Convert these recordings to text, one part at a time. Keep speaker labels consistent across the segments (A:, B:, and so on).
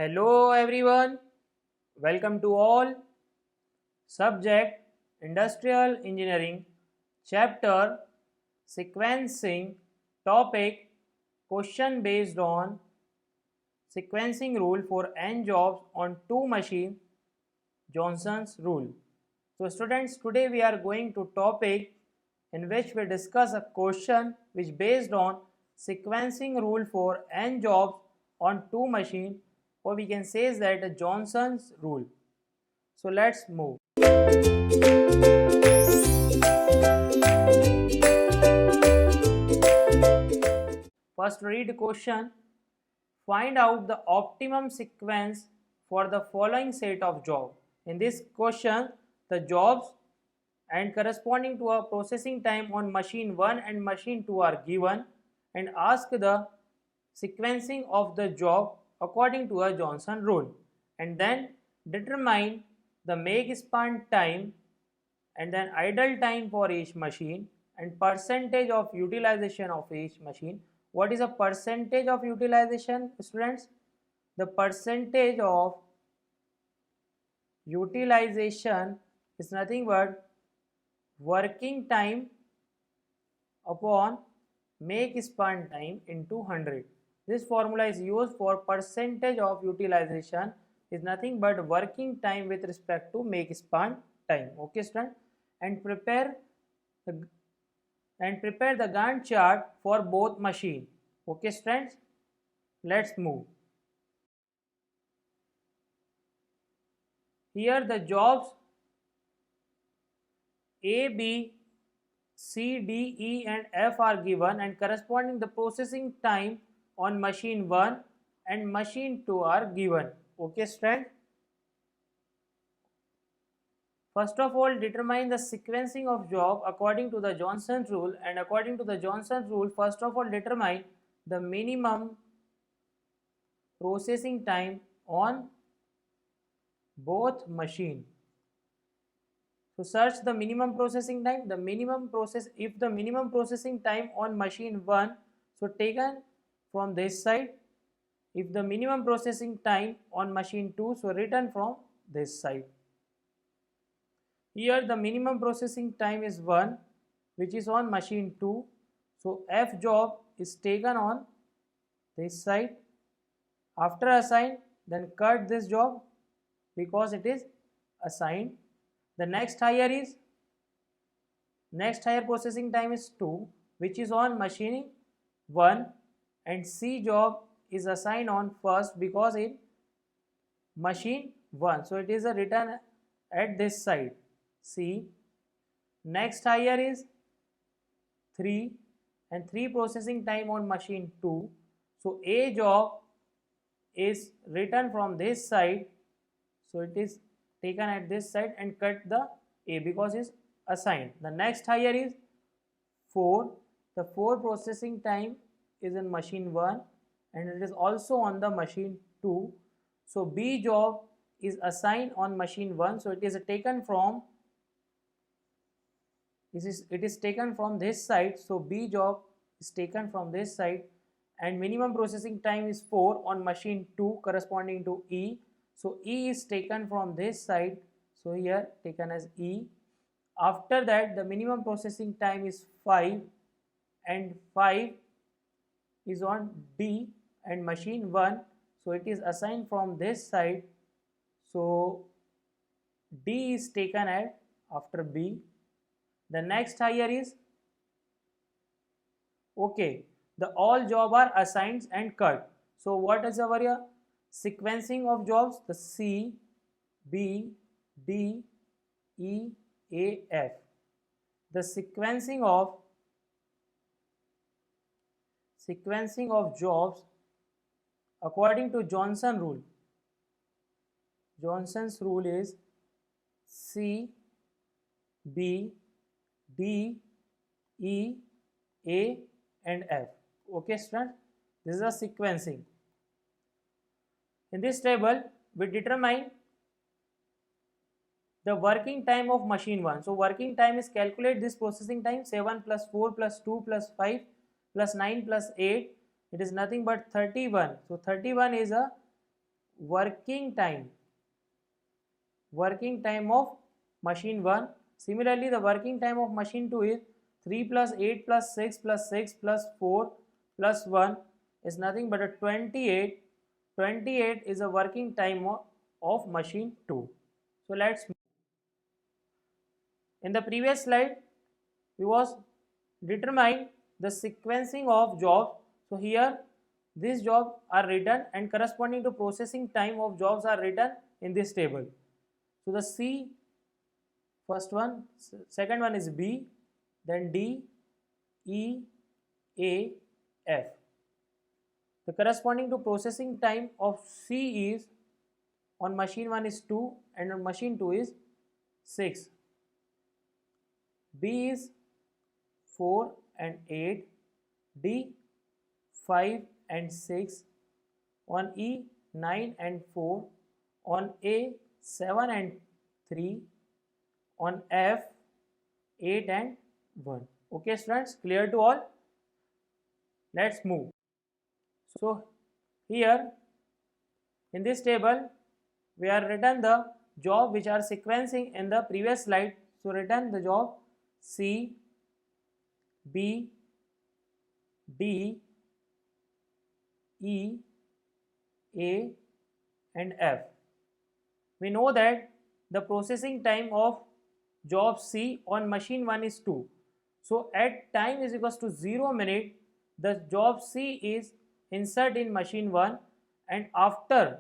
A: Hello everyone, welcome to all. Subject Industrial Engineering, Chapter Sequencing, Topic Question based on Sequencing Rule for n jobs on 2 machines, Johnson's Rule. So students, today we are going to topic in which we discuss a question which based on sequencing rule for n jobs on 2 machines, or we can say is that a Johnson's rule. So let's move. First read question. Find out the optimum sequence for the following set of jobs. In this question, the jobs and corresponding to a processing time on machine 1 and machine 2 are given, and ask the sequencing of the job according to a Johnson rule, and then determine the make span time and then idle time for each machine and percentage of utilization of each machine. What is a percentage of utilization, students? The percentage of utilization is nothing but working time upon make span time into 100. This formula is used for percentage of utilization is nothing but working time with respect to make span time. Okay, student, and prepare the Gantt chart for both machine. Okay, students, let's move. Here the jobs A, B, C, D, E and F are given, and corresponding the processing time on machine 1 and machine 2 are given. Okay, student. First of all, determine the sequencing of job according to the Johnson rule, and according to the Johnson rule, first of all determine the minimum processing time on both machine. So search the minimum processing time. If the minimum processing time on machine 1, so taken from this side. If the minimum processing time on machine 2, so written from this side. Here the minimum processing time is 1, which is on machine 2. So F job is taken on this side. After assign, then cut this job because it is assigned. The next higher processing time is 2, which is on machine 1, and C job is assigned on first because in machine 1. So it is a written at this side C. Next higher is 3, and 3 processing time on machine 2. So A job is written from this side. So it is taken at this side and cut the A because it is assigned. The next higher is 4. The 4 processing time is in machine 1 and it is also on the machine 2. So B job is assigned on machine 1. So it is taken from this side. So B job is taken from this side, and minimum processing time is 4 on machine 2 corresponding to E. So E is taken from this side, so here taken as E. After that the minimum processing time is 5, and 5 is on D and machine 1, so it is assigned from this side. So D is taken at after B. The next higher is okay. The all job are assigned and cut. So what is our sequencing of jobs? The C, B, D, E, A, F. The sequencing of jobs according to Johnson rule. Johnson's rule is C, B, D, E, A and F. Okay, students, this is a sequencing. In this table, we determine the working time of machine 1. So working time is calculate this processing time 7 plus 4 plus 2 plus 5 plus 9 plus 8. It is nothing but 31. So 31 is a working time of machine 1. Similarly, the working time of machine 2 is 3 plus 8 plus 6 plus 6 plus 4 plus 1 is nothing but a 28. 28 is a working time of machine 2. So let's move. In the previous slide, we was determine the sequencing of jobs. So here these jobs are written and corresponding to processing time of jobs are written in this table. So the C, first one, second one is B, then D, E, A, F. The corresponding to processing time of C is on machine 1 is 2 and on machine 2 is 6. B is 4 and 8, D 5 and 6, on E 9 and 4, on A 7 and 3, on F 8 and 1. Okay students, clear to all? Let's move. So here in this table we are written the job which are sequencing in the previous slide. So written the job C, B, D, E, A and F. We know that the processing time of job C on machine 1 is 2. So at time is equals to 0 minute, the job C is insert in machine 1, and after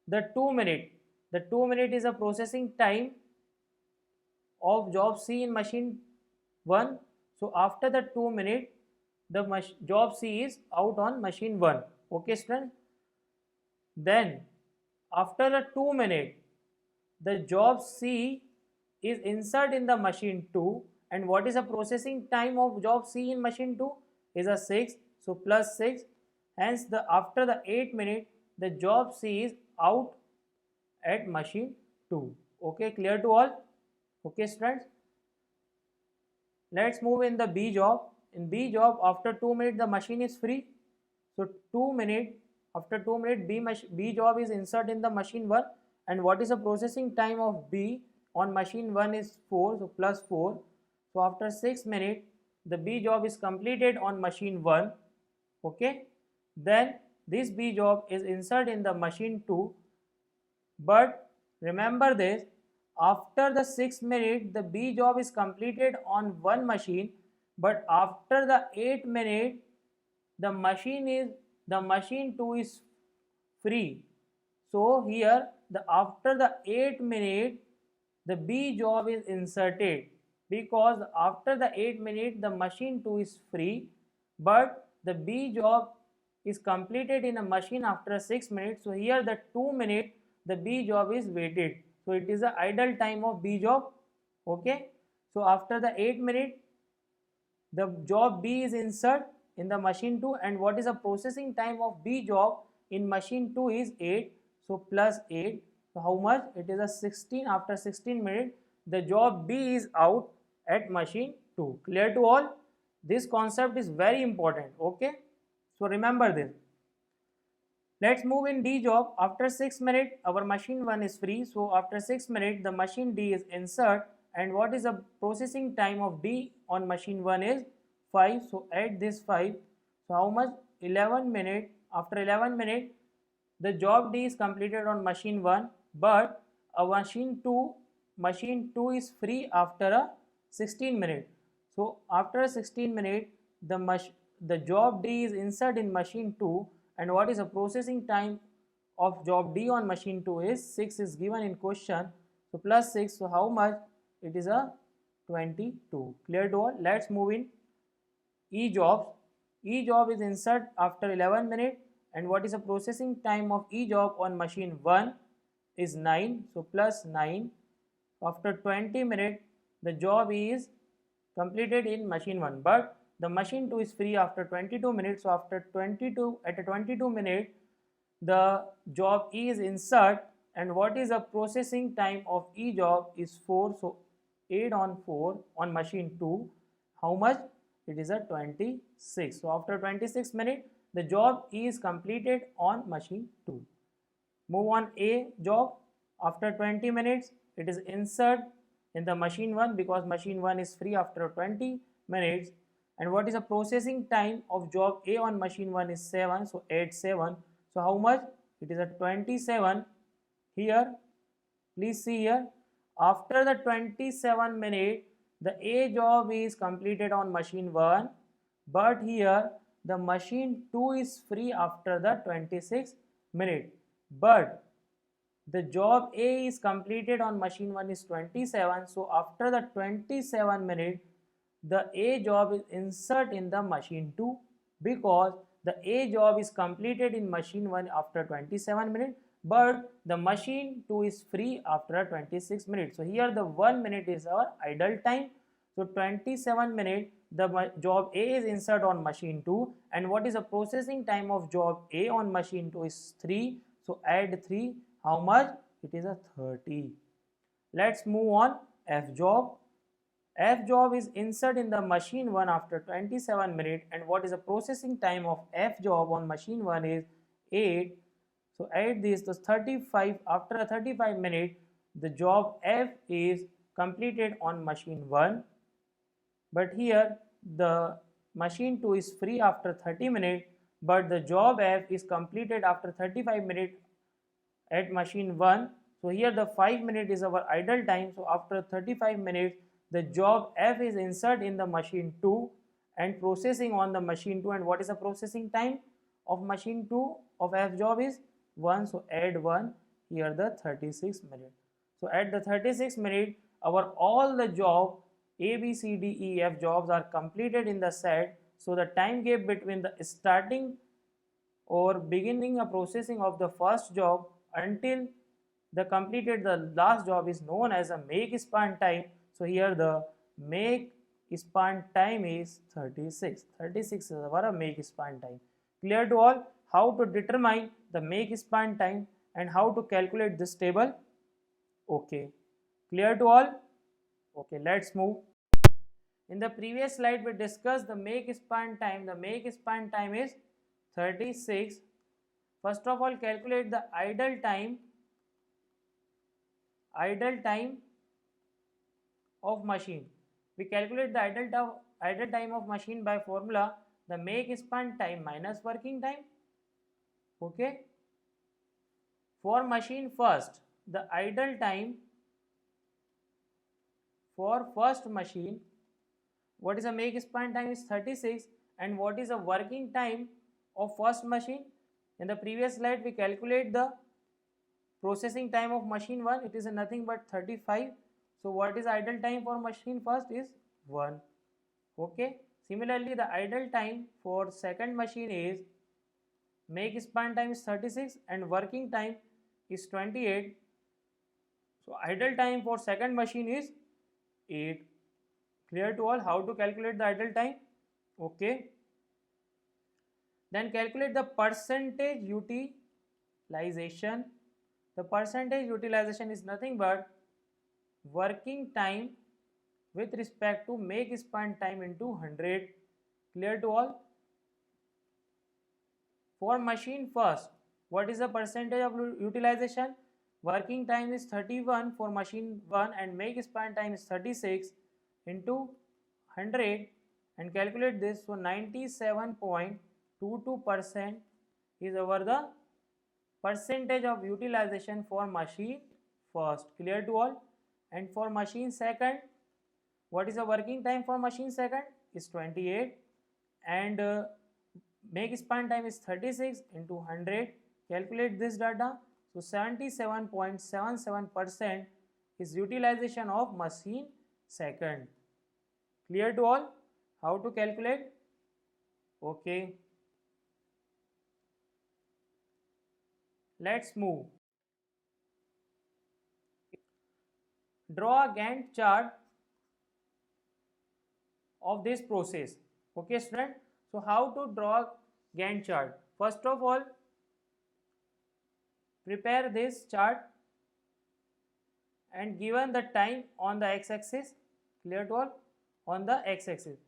A: the 2 minute is a processing time of job C in machine 1. So after the 2 minute, the job C is out on machine 1. Okay students. Then after the 2 minute, the job C is insert in the machine 2, and what is the processing time of job C in machine 2 is a 6. So plus 6, hence the after the 8 minute, the job C is out at machine 2. Okay, clear to all? Okay students. Let's move in the B job. In B job, after 2 minutes the machine is free. So 2 minutes, after 2 minutes B job is insert in the machine 1, and what is the processing time of B on machine 1 is 4, so plus 4. So after 6 minutes the B job is completed on machine 1. Okay, then this B job is insert in the machine 2, but remember this, after the 6 minutes the B job is completed on one machine, but after the 8 minutes the machine 2 is free. So here after the 8 minutes the B job is inserted, because after the 8 minutes the machine 2 is free, but the B job is completed in a machine after 6 minutes. So here the 2 minutes the B job is waited. So it is the idle time of B job. Okay. So after the 8 minutes the job B is insert in the machine 2, and what is the processing time of B job in machine 2 is 8. So plus 8. So how much? It is a 16. After 16 minutes the job B is out at machine 2. Clear to all? This concept is very important. Okay. So remember this. Let's move in D job. After 6 minutes our machine 1 is free. So after 6 minutes the machine D is insert, and what is the processing time of D on machine 1 is 5. So add this 5. So how much? 11 minutes. After 11 minutes the job D is completed on machine 1, but a machine 2 is free after a 16 minutes. So after 16 minutes the job D is insert in machine 2, and what is the processing time of job D on machine 2 is 6 is given in question. So plus 6. So how much? It is a 22. Clear to all? Let's move in E jobs. E job is insert after 11 minutes, and what is the processing time of E job on machine 1 is 9. So plus 9. After 20 minutes the job is completed in machine 1, but the machine 2 is free after 22 minutes. So after 22 minutes the job E is insert, and what is the processing time of E job is 4. So 8 on 4 on machine 2, how much? It is a 26. So after 26 minutes the job E is completed on machine 2. move on A job. After 20 minutes, it is insert in the machine 1 because machine 1 is free after 20 minutes. And what is the processing time of job A on machine 1 is 7, so add 7. So how much? It is a 27 here. Please see here, after the 27 minute, the A job is completed on machine 1, but here the machine 2 is free after the 26 minute. But the job A is completed on machine 1 is 27, so after the 27 minute, the A job is insert in the machine 2 because the A job is completed in machine 1 after 27 minutes, but the machine 2 is free after 26 minutes. So here the 1 minute is our idle time. So 27 minutes the job A is insert on machine 2, and what is the processing time of job A on machine 2 is 3. So add 3. How much? It is a 30. Let's move on F job. F job is insert in the machine 1 after 27 minutes, and what is the processing time of F job on machine 1 is 8. So add this to 35. After 35 minutes, the job F is completed on machine 1, but here the machine 2 is free after 30 minutes, but the job F is completed after 35 minutes at machine 1. So here the 5 minutes is our idle time. So after 35 minutes, the job F is insert in the machine 2 and processing on the machine 2. And what is the processing time of machine 2 of F job is 1. So add 1 here, the 36 minutes. So at the 36 minutes, our all the job A, B, C, D, E, F jobs are completed in the set. So the time gap between the starting or beginning a processing of the first job until the completed the last job is known as a make span time. So here the make span time is 36. 36 is our make span time. Clear to all how to determine the make span time and how to calculate this table? Okay. Clear to all? Okay, let's move. In the previous slide we discussed the make span time. The make span time is 36. First of all, calculate the idle time of machine. We calculate the idle time of machine by formula the make span time minus working time. Okay. For machine first, the idle time for first machine, what is the make span time is 36, and what is the working time of first machine? In the previous slide we calculate the processing time of machine 1, it is nothing but 35. So what is idle time for machine first is 1. Okay. Similarly, the idle time for second machine is make span time is 36 and working time is 28. So idle time for second machine is 8. Clear to all how to calculate the idle time? Okay. Then calculate the percentage utilization. The percentage utilization is nothing but working time with respect to make span time into 100. Clear to all? For machine first, what is the percentage of utilization? Working time is 31 for machine 1 and make span time is 36 into 100 and calculate this. So 97.22% is our the percentage of utilization for machine first. Clear to all? And for machine second, what is the working time for machine second is 28 and make span time is 36 into 100. Calculate this data. So 77.77% is utilization of machine second. Clear to all how to calculate? Okay. Let's move. Draw a Gantt chart of this process. Okay, student. So how to draw Gantt chart? First of all, prepare this chart and given the time on the x-axis. Clear to all? On the x-axis.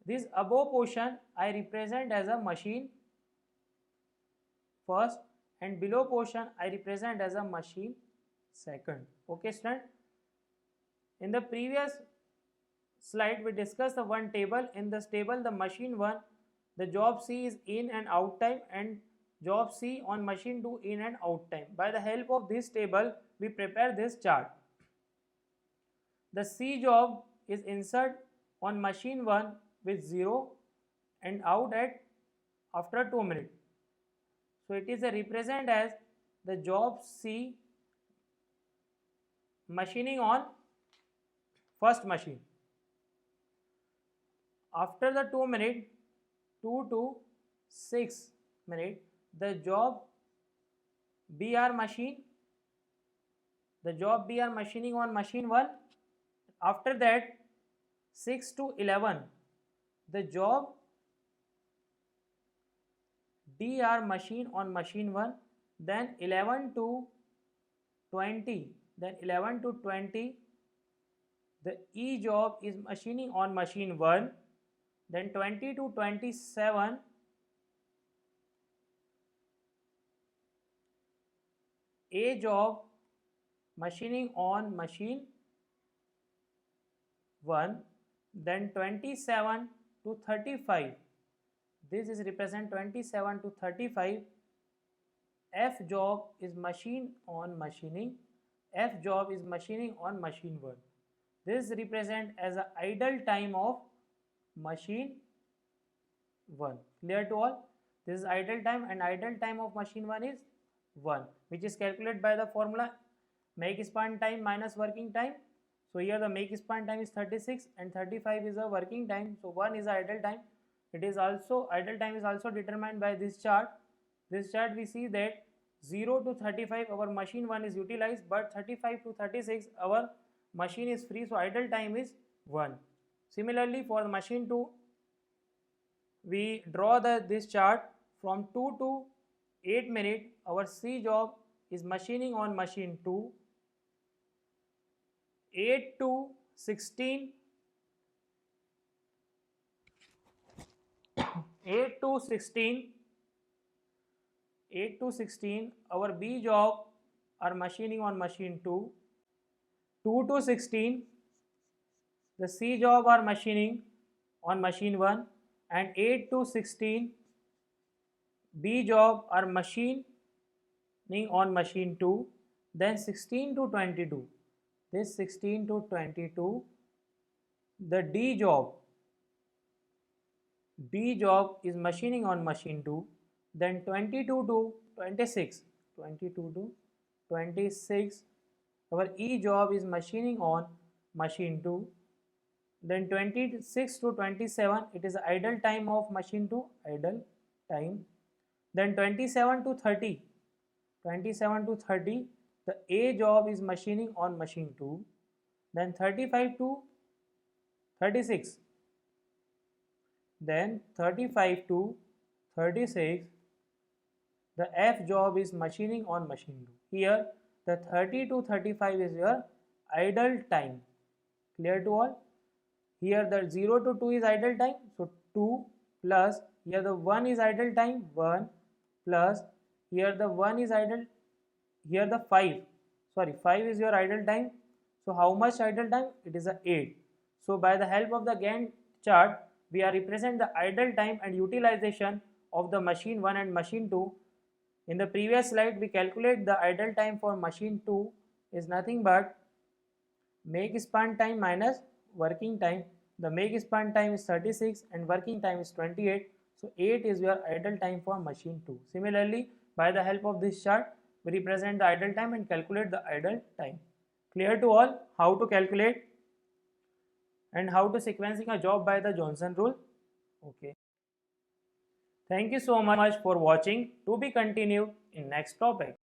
A: This above portion I represent as a machine first, and below portion I represent as a machine second. Okay student, in the previous slide we discussed the one table. In this table the machine 1, the job C is in and out time, and job C on machine 2 in and out time. By the help of this table we prepare this chart. The C job is insert on machine 1 with 0 and out at after 2 minutes. So it is a represent as the job C machining on first machine. After the 2 minutes, 2 to 6 minutes, the job B are machining on machine 1. After that 6 to 11, the job D are machine on machine 1. Then 11 to 20, the E job is machining on machine 1. Then 20 to 27, A job machining on machine 1. Then 27 to 35, this is represent 27 to 35, F job is machining on machine 1. This represent as a idle time of machine 1. Clear to all? This is idle time, and idle time of machine 1 is 1, which is calculated by the formula make span time minus working time. So here the make span time is 36 and 35 is a working time. So 1 is idle time. It is also idle time is also determined by this chart. This chart we see that 0 to 35 our machine 1 is utilized, but 35 to 36 our machine is free, so idle time is 1. Similarly for the machine 2, we draw this chart from 2 to 8 minutes. Our C job is machining on machine 2. 8 to 16, 8 to 16 our B job are machining on machine 2. 2 to 16 the C job are machining on machine 1, and 8 to 16 B job are machining on machine 2. Then 16 to 22, this 16 to 22 the D job is machining on machine 2. Then 22 to 26, our E job is machining on machine 2. Then 26 to 27, it is idle time of machine 2, idle time. Then 27 to 30, the A job is machining on machine 2. Then 35 to 36, then 35 to 36, the F job is machining on machine 2. Here the 30 to 35 is your idle time. Clear to all? Here the 0 to 2 is idle time, so 2 plus here the 1 is idle time, 1 plus here the 1 is idle, here the 5 is your idle time. So how much idle time? It is a 8. So by the help of the Gantt chart we are represent the idle time and utilization of the machine 1 and machine 2. In the previous slide we calculate the idle time for machine 2 is nothing but make span time minus working time. The make span time is 36 and working time is 28. So 8 is your idle time for machine 2. Similarly, by the help of this chart, we represent the idle time and calculate the idle time. Clear to all how to calculate and how to sequencing a job by the Johnson rule? Okay. Thank you so much for watching. To be continued in next topic.